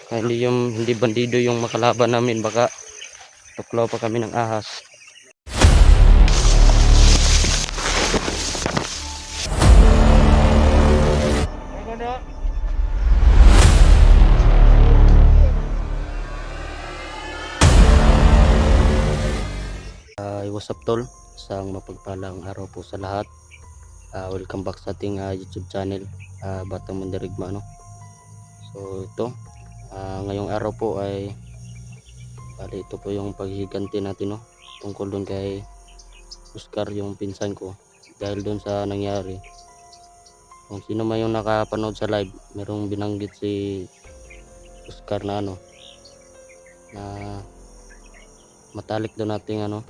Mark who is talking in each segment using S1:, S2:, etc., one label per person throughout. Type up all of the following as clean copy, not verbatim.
S1: Hindi bandido yung makalaban namin, baka tuklaw pa kami ng ahas. What's up tol? Isang mapagpalang araw po sa lahat. Welcome back sa ating YouTube channel, Batang Mandirigma, no? So ito, ngayong araw po ay ito po yung paghiganti natin, no? Tungkol dun kay Oscar, yung pinsan ko, dahil dun sa nangyari. Kung sino man yung nakapanood sa live, merong binanggit si Oscar na na matalik daw natin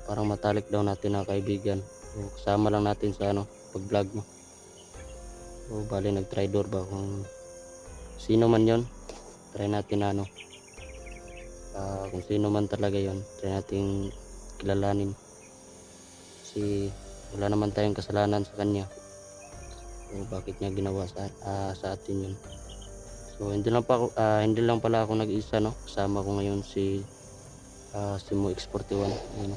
S1: parang matalik daw natin na kaibigan. So, kasama lang natin sa pag vlog, no? So bali nag-try door ba kung sino man yon, try natin kung sino man talaga yon, try natin kilalanin, kasi wala naman tayong kasalanan sa kanya. So bakit niya ginawa sa atin yun? So hindi lang pala ako nag-isa, no? Kasama ko ngayon si Mo X41, yun.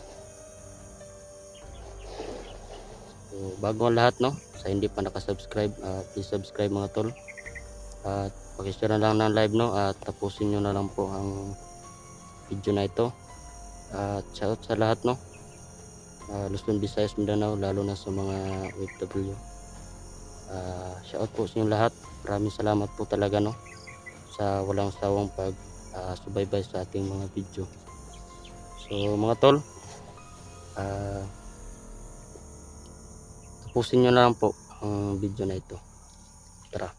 S1: So bago ang lahat, no, sa hindi pa nakasubscribe, please subscribe mga tol, at pakishare na lang ng live, no, at tapusin nyo na lang po ang video na ito. At shout sa lahat, no, Luzon, Visayas, Mindanao, lalo na sa mga OFW. Shout po sa inyo lahat. Maraming salamat po talaga, no, sa walang sawang pag subaybay sa ating mga video. So mga tol, tapusin nyo na lang po ang video na ito. Tara.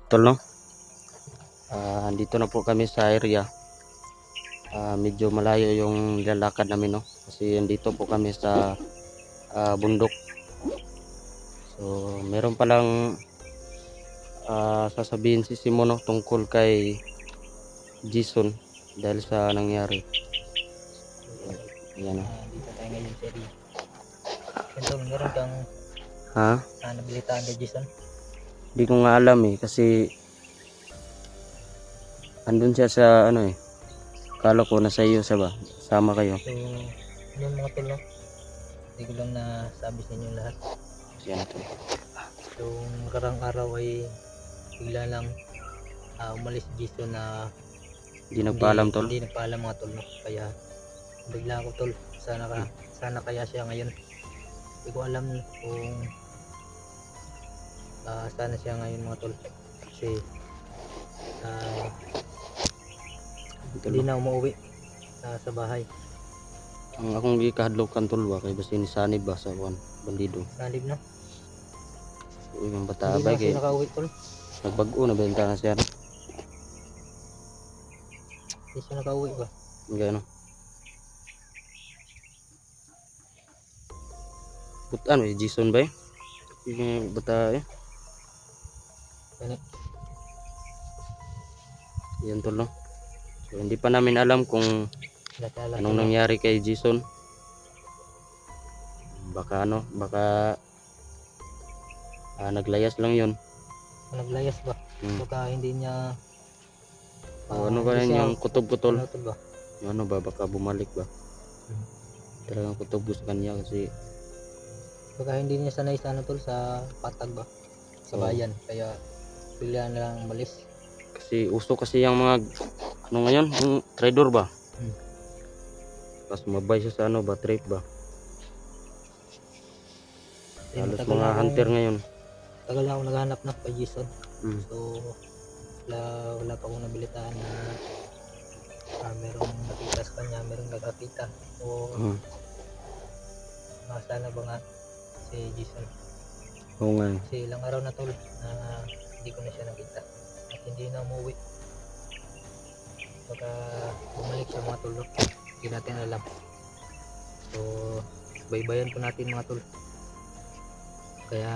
S1: Tol, no, andito na po kami sa area. Medyo malayo yung lalakad namin, no, kasi andito po kami sa bundok. So meron palang sasabihin si Simon, no, tungkol kay Jason dahil sa nangyari. Yan, no.
S2: Dito tayo ngayon sa area. Ito, meron kang nabilitaan kay Jason?
S1: Hindi ko nga alam kasi andun siya sa kala ko nasa iyo siya ba, sama kayo.
S2: So yung mga tol, no, hindi ko lang nasabi sa inyo lahat.
S1: Yan tol.
S2: So nakarang araw ay bigla lang umalis si Jason na
S1: Hindi nagpaalam tol.
S2: Hindi nagpaalam mga tol, no? Kaya bigla ako tol, sana kaya siya ngayon. Hindi ko alam kung sana siya ngayon mga tol, kasi hindi na umuwi sa bahay.
S1: Ang akong gikahadlokan tol ba kay basta ni sanib ba sa bandido.
S2: Sanib na.
S1: Uy, yung bata
S2: Hindi
S1: ba
S2: na
S1: kay
S2: siya nakauwi tol.
S1: nagbago na benta na siya.
S2: Hindi siya nakauwi ba?
S1: Gano. Butan Jason ba yung bata
S2: Ano?
S1: Yan tol, no. So hindi pa namin alam kung anong nangyari kay Jason. Baka naglayas lang yun.
S2: Naglayas ba? Baka hindi niya
S1: Ano ba yan yung kutob-kutol?
S2: Ba?
S1: Ano ba, baka bumalik ba? Talagang kutob sa kanya kasi
S2: Baka hindi niya sanay sa tol, sa patag ba? Sa bayan, kaya bigla na lang umalis.
S1: kasi uso kasi yung mga ngayon, yung trader ba? Tapos mabay siya sa trip ba? Halos mga hunter ngayon.
S2: Tagal na ako naghahanap na kay Jason. So wala pa akong nabilitaan na merong nakita sa kanya, merong nagkakita. O sana ba nga si Jason?
S1: Oo nga.
S2: Kasi ilang araw na tol na hindi ko na siya nakita at hindi na umuwi. Baka bumalik siya mga tol, no? Hindi natin alam. So baybayan po natin mga tol. Kaya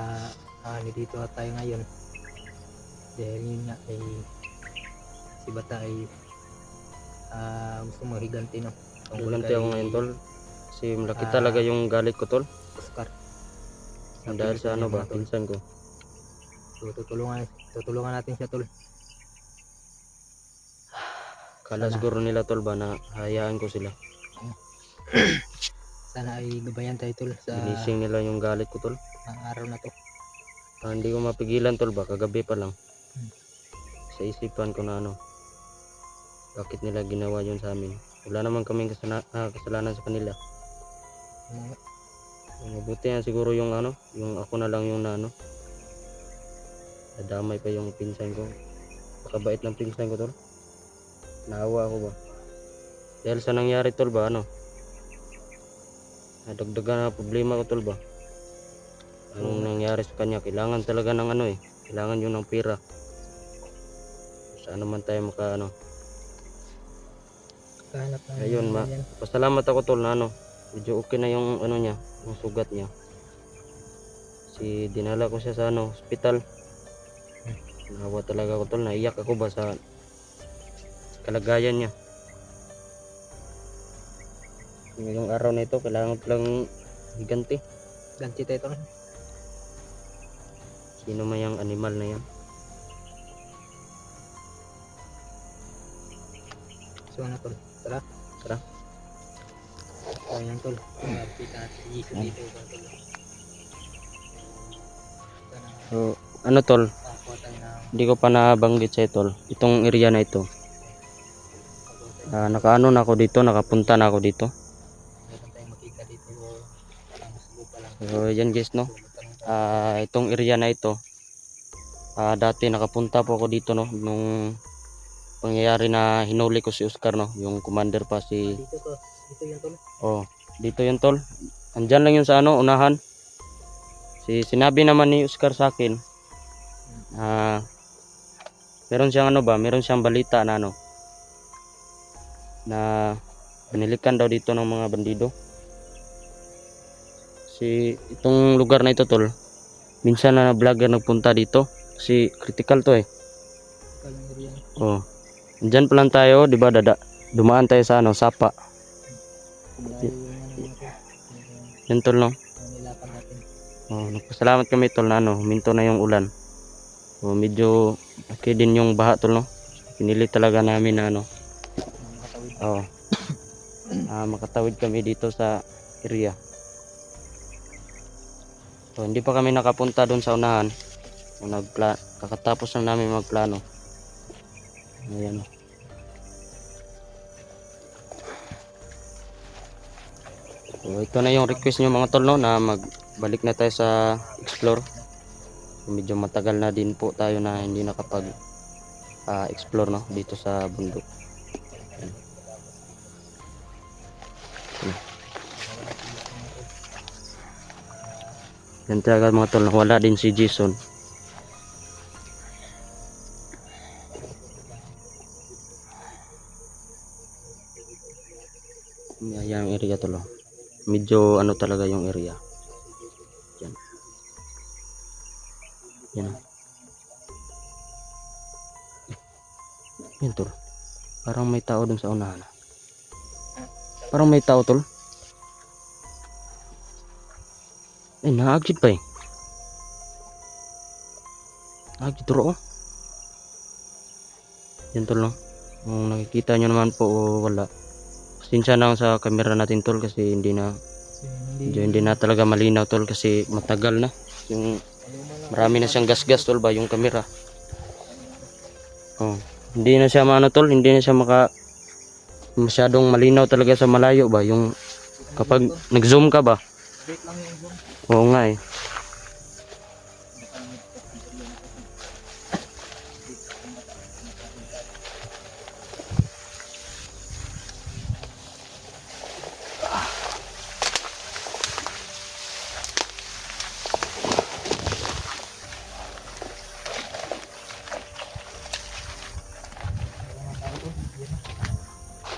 S2: nandito tayo ngayon Dahil yun nga ay si Bata ay gusto mo higanti no. Tungkol
S1: Ganti
S2: kay
S1: ako ngayon tol. Kasi malaki
S2: Ah,
S1: talaga yung galit ko tol.
S2: Oscar.
S1: Dahil sa ano ba,
S2: mga tol.
S1: pinsan ko.
S2: So tutulungan natin siya tol.
S1: Kala
S2: Sana.
S1: siguro nila tol ba na hayaan ko sila.
S2: Sana ay gabayan tayo tol sa
S1: Ginising nila yung galit ko tol.
S2: mga araw na to.
S1: Hindi ko mapigilan tol ba, kagabi pa lang.
S2: Hmm.
S1: Sa isipan ko na ano, bakit nila ginawa yun sa amin. Wala naman kaming kasalanan sa kanila.
S2: Mm,
S1: Mabuti yan siguro yung ano, yung ako na lang yung na ano. Nadamay pa yung pinsan ko. Pakabait ng pinsan ko tol. Naawa ako ba. Dahil sa nangyari tol ba ano. Nadagdagan na problema ko tol ba. Anong nangyari sa kanya, kailangan talaga ng ano eh. Kailangan yun ng pera. Saan naman tayo maka ano.
S2: kahanap ng
S1: Ayun
S2: ganyan.
S1: pasalamat ako tol na ano. Medyo okay na yung ano niya, yung sugat niya. Dinala ko siya sa ano, hospital. Nahawa talaga ako tol, naiyak ako ba sa kalagayan niya. Ngayong araw na ito, kailangan palang higanti.
S2: Ganti tayo tol.
S1: Sino man yung animal na yan.
S2: So ano tol? Tara.
S1: Tara.
S2: So yan tol. Kita natin si Jesus dito ba tol. Sana
S1: So, ano tol,
S2: makakuha tayo ng
S1: hindi ko pa nabanggit sa tol, itong area na ito. Nakaano na ako dito, nakapunta na ako dito.
S2: meron tayong makita dito o ang subukan lang.
S1: So, yan guys no.
S2: So, magtanong tayo.
S1: Itong area na ito, dati nakapunta po ako dito no, nung pangyayari na hinuli ko si Oscar no, yung commander pa si
S2: Dito to. Dito yan tol.
S1: oh, dito yun tol. Andyan lang yun sa ano, unahan. Sinabi naman ni Oscar sa akin, meron siyang ano ba, meron siyang balita na ano, na pinilikan daw dito ng mga bandido. Itong lugar na ito tol, minsan na vlogger nagpunta dito, kasi critical to eh.
S2: Ikaw yung area.
S1: Oh, andyan pa lang tayo, di ba dumaan tayo sa ano, Sapa.
S2: Malayo yung ano mga tol.
S1: Yan tol no.
S2: Yung nilapan natin.
S1: Oh, nagpasalamat kami tol na ano, huminto na yung ulan. So, medyo okay din yung baha tol no. Pinili talaga namin na ano,
S2: Na makatawid.
S1: makatawid kami dito sa area. So, hindi pa kami nakapunta doon sa unahan. So, kakatapos lang namin magplano. Ayan. So, ito na yung request nyo mga tol no, na magbalik na tayo sa explore. So, medyo matagal na din po tayo na hindi nakapag explore no, dito sa bundok. Yan talaga mga tol, wala din si Jason. Yan ang area tol. Medyo ano talaga yung area. Yan. Yan. Yan tol. Parang may tao dun sa unahan. Parang may tao tol. Naagid pa eh. Naagid turo oh. Yan tol no. Kung nakikita nyo naman po wala. Pasensya na sa camera natin tol kasi hindi na talaga malinaw tol kasi matagal na. Yung marami na siyang gas-gas tol ba yung camera. Oh, hindi na siya maano tol, hindi na siya masyadong malinaw talaga sa malayo ba yung kapag nag-zoom ka ba.
S2: Break lang yung zoom.
S1: Oo nga eh.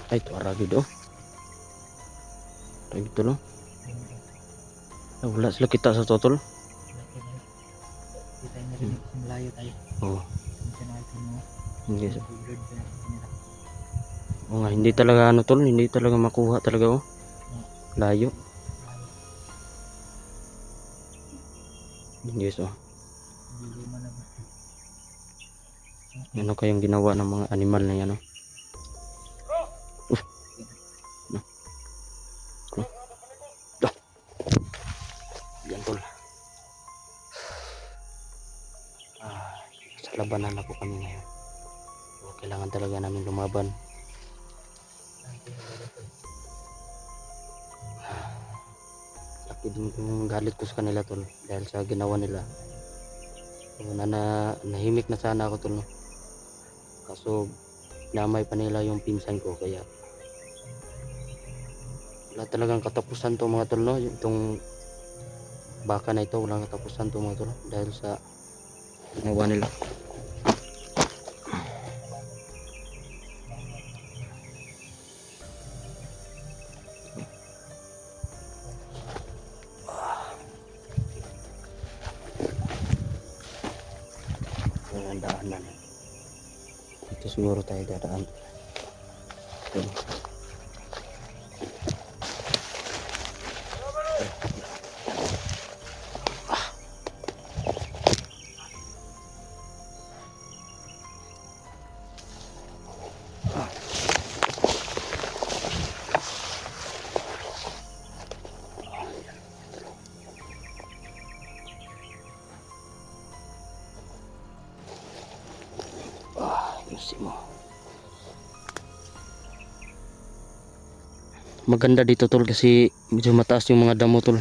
S1: Ay, ito aragid oh. Aragid tol oh. Wala sila kita sa totol.
S2: Hindi tayo narinig kasi malayo tayo.
S1: Oh.
S2: siya natin mo.
S1: Hindi,
S2: Good siya nila.
S1: oo nga, hindi talaga ano tol, hindi talaga makuha talaga oh. Layo. Yes oh.
S2: Hindi mo na ba?
S1: Ano kayang ginawa ng mga animal na yan oh. No. No. Ah. Yan tol. Sa labanan na po kami ngayon. So, kailangan talaga namin lumaban. Laki din yung galit ko sa kanila tol dahil sa ginawa nila. So, nahimik na sana ako tol no. Kaso namay pa nila yung pinsan ko kaya wala talagang katapusan to mga tol no. Itong baka na ito walang katapusan to mga tol dahil sa ginawa nila. Walang daanan. Ito siguro tayo dadaan. Ito. Ayusin mo. Maganda dito tol kasi medyo mataas yung mga damo tol.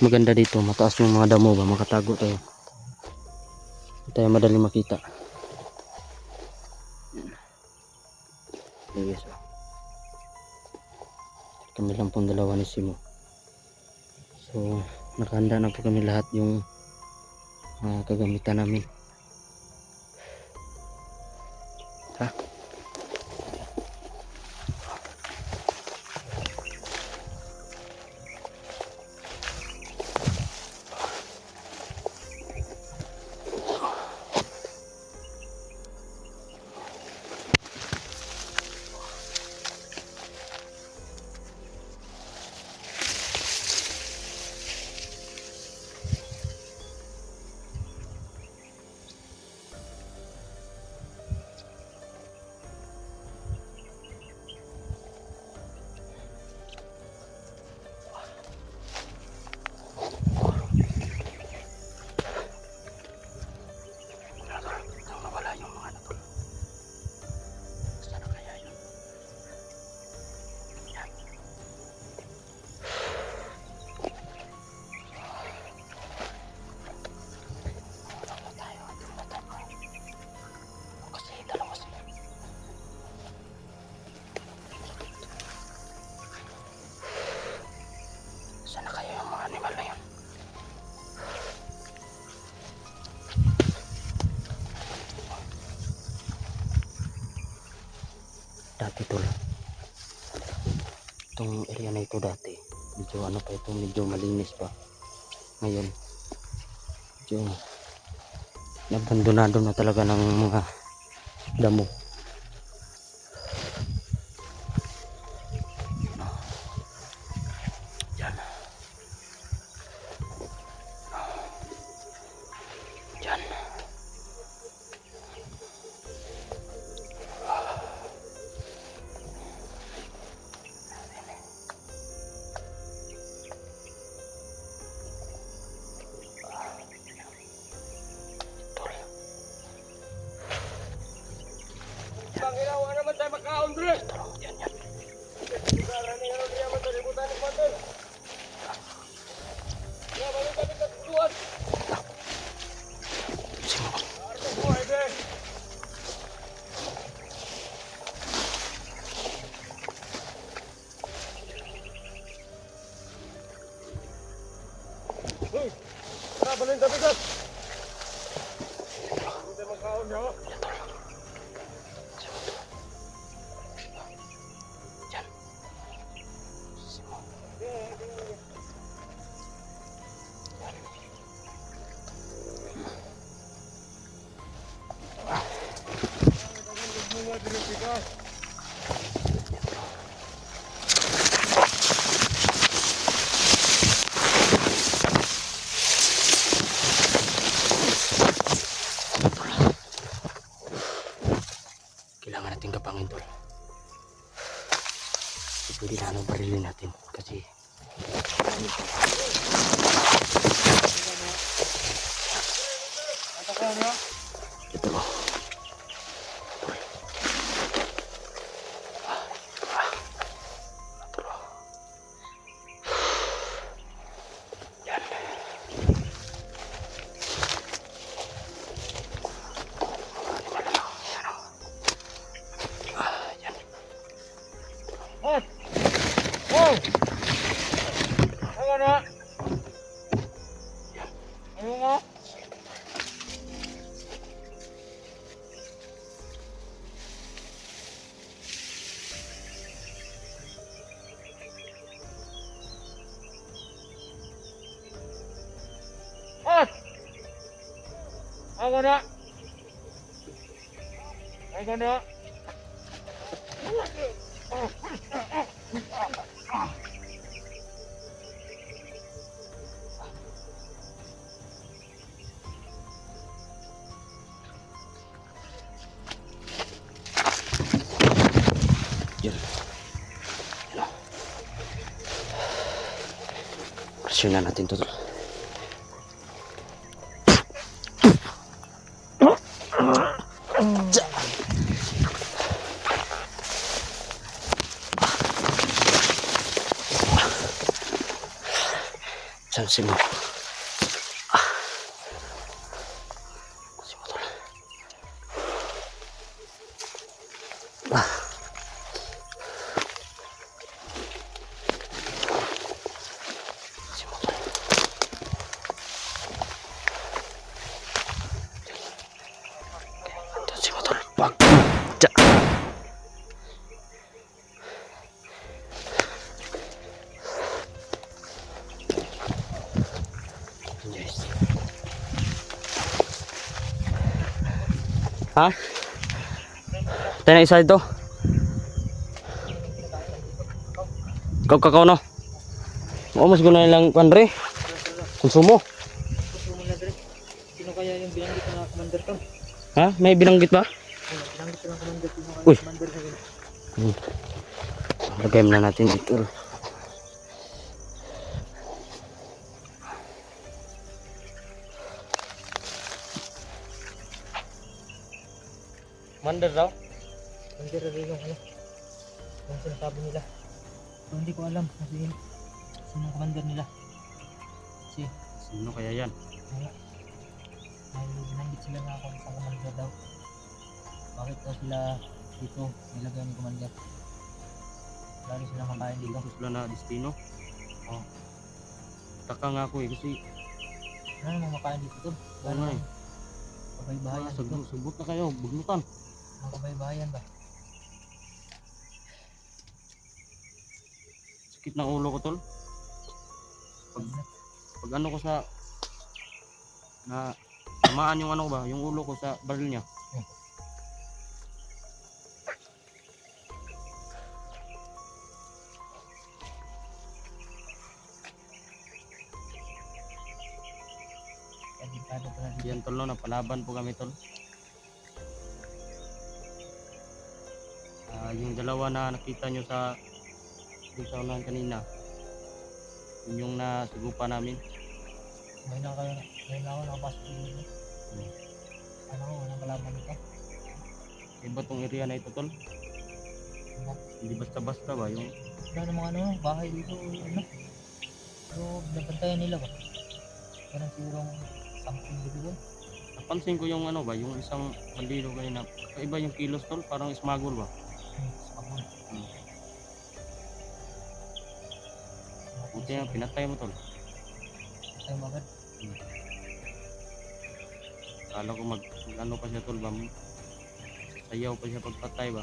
S1: Maganda dito, mataas yung mga damo ba, makatago tayo. Hindi tayo madali makita. Yes, oh. Kami lang pong dalawa ni Simo. So, nakahanda na po kami lahat yung kagamitan namin. Ha? Sana kaya yung mga animal na yun? Dati tol, itong area na ito dati medyo ano pa ito, medyo malinis pa. Ngayon medyo nabandonado na talaga ng mga damo. Yan. Yan.
S3: Panginawa naman tayo makaon, Dre.
S1: Yan, yan.
S3: Karani ano niya man tayo libutan ng paton. Ya, balik kami sa tutuan. Arto po, Dre. Hoy, balik kami sa. Hindi tayo makaon, ha?
S1: Yan.
S3: buhay din bigas.
S1: Kailangan natin kapangin tol. Pwede na anong barilin natin kasi
S3: Atakan ha.
S1: ito mo.
S3: Hot. Oh. Ano na? Ano nga? Hot. Ano na? Ano na?
S1: Yun. Presyonan natin to. Saan si mo? Si mo tol. Si mo tol. Ito si mo tol. Pag. Ja. Yes. Ha? Tayo na isa ito. Kakao no. Mas guna nilang pandre. Konsumo.
S2: Gusto mo na dire. Sino kaya yung binanggit na commander to?
S1: Ha? May binanggit ba?
S2: Binanggit ko ng commander. Sino kaya
S1: Uy.
S2: yung commander na yun?
S1: Lagay na natin dito. Mandar daw?
S2: Commander na rin yung ano. Yung sinasabi nila. So hindi ko alam kasi sino ang commander nila. Kasi
S1: Sino kaya yan?
S2: wala. May binanggit sila na ako sa commander daw. Bakit daw sila dito nilagay ng commander? Lagi silang makain dito.
S1: Dito sila na destino. Oh. Taka nga ako kasi
S2: Ano namang makain dito to?
S1: ano eh.
S2: Kabay-bahayan dito.
S1: Subot na kayo, bugnutan.
S2: Mga kabay-bahayan ba?
S1: Sakit ng ulo ko tol. Pag ano ko sa na tamaan yung ano ko ba, yung ulo ko sa baril niya.
S2: Delikado pala dito.
S1: Yan tol no, napalaban po kami tol. Yung dalawa na nakita nyo sa yung sa unahan kanina, yun yung nasugupa namin.
S2: Ngayon na ako nakapasok dito. Ano ko, walang kalaman nito.
S1: Iba tong area na ito tol. Hindi basta-basta ba yung
S2: Wala namang ano, bahay dito, ano. Pero nabantayan nila ba? Parang sigurong something dito doon.
S1: napansin ko yung ano ba, yung isang bandido kanina. Iba yung kilos tol, parang smuggle ba.
S2: Sabon.
S1: Buti nga pinatay mo tol.
S2: Tayo magad.
S1: Kala ko mag ano pa siya tol ba, sayaw pa siya pagpatay ba.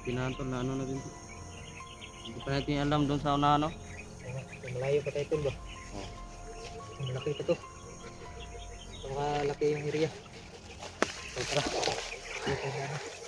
S1: Pinantol na ano na din to. Hindi pa natin alam doon sa una ano.
S2: Malayo pa tayo tol ba?
S1: Oh.
S2: Malaki pa to. So, kalaki yung area. So, tara. Dito na.